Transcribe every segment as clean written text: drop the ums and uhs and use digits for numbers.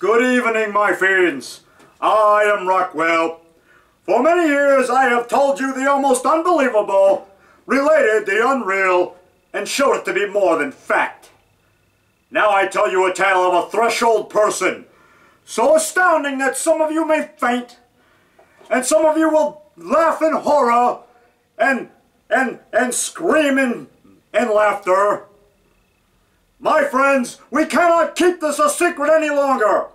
Good evening, my fiends. I am Rockwell. For many years I have told you the almost unbelievable, related the unreal, and showed it to be more than fact. Now I tell you a tale of a threshold person, so astounding that some of you may faint, and some of you will laugh in horror, and scream in laughter. My friends, we cannot keep this a secret any longer.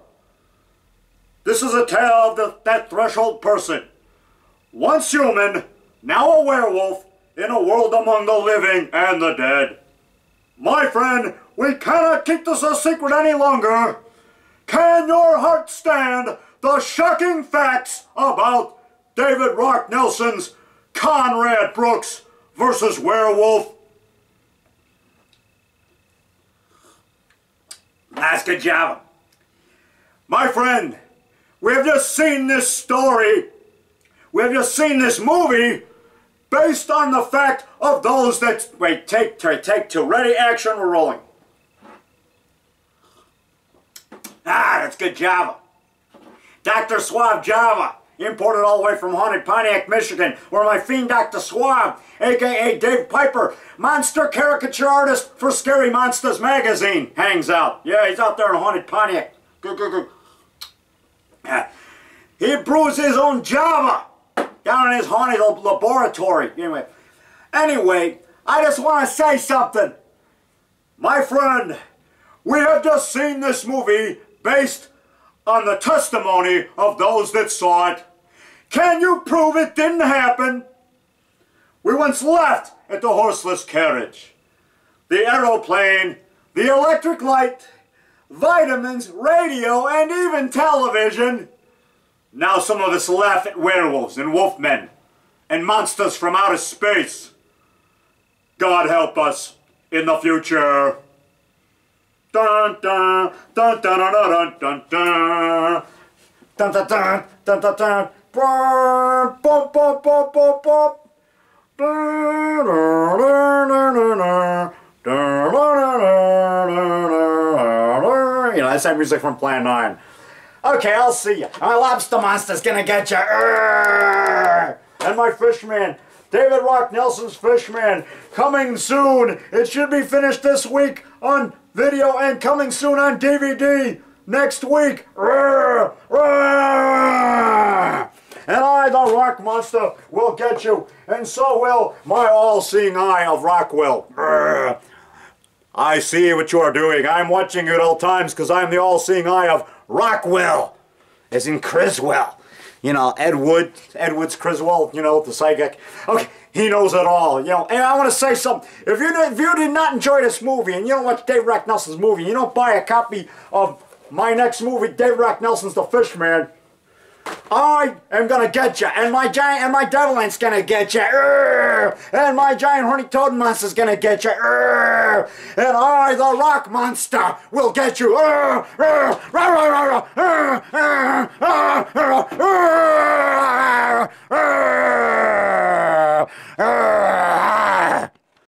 This is a tale of that threshold person. Once human, now a werewolf, in a world among the living and the dead. My friend, we cannot keep this a secret any longer. Can your heart stand the shocking facts about David Rock Nelson's Conrad Brooks versus Werewolf? That's good job. My friend, we have just seen this story. We have just seen this movie based on the fact of those that... Wait, take two. Ready, action, we're rolling. That's good Java. Dr. Suave Java, imported all the way from haunted Pontiac, Michigan, where my fiend Dr. Suave, a.k.a. Dave Piper, monster caricature artist for Scary Monsters magazine, hangs out. Yeah, he's out there in haunted Pontiac. He brews his own Java down in his haunted laboratory. Anyway, I just want to say something. My friend, we have just seen this movie based on the testimony of those that saw it. Can you prove it didn't happen? We once laughed at the horseless carriage, the aeroplane, the electric light, vitamins, radio, and even television. Now some of us laugh at werewolves and wolfmen and monsters from outer space. God help us in the future. Dun dun dun dun dun dun dun dun dun dun dun dun dun dun. Bum bum bum bum bum. You know, that's that music from Plan 9. Okay, I'll see you. My lobster monster's gonna get you. And my Fishman, David Rock Nelson's Fishman, coming soon. It should be finished this week on video and coming soon on DVD next week. And I, the Rock Monster, will get you, and so will my all-seeing eye of Rockwell. I see what you are doing. I'm watching you at all times because I'm the all-seeing eye of Rockwell, as in Criswell. You know, Edwards Criswell, you know, the psychic. Okay, he knows it all, you know. And I want to say something. If you did not enjoy this movie, and you don't watch Dave Rock Nelson's movie, you don't buy a copy of my next movie, Dave Rock Nelson's The Fishman, I am gonna get you, and my devil ant's gonna get you, and my giant horny toad monster's gonna get you, and I, the Rock Monster, will get you.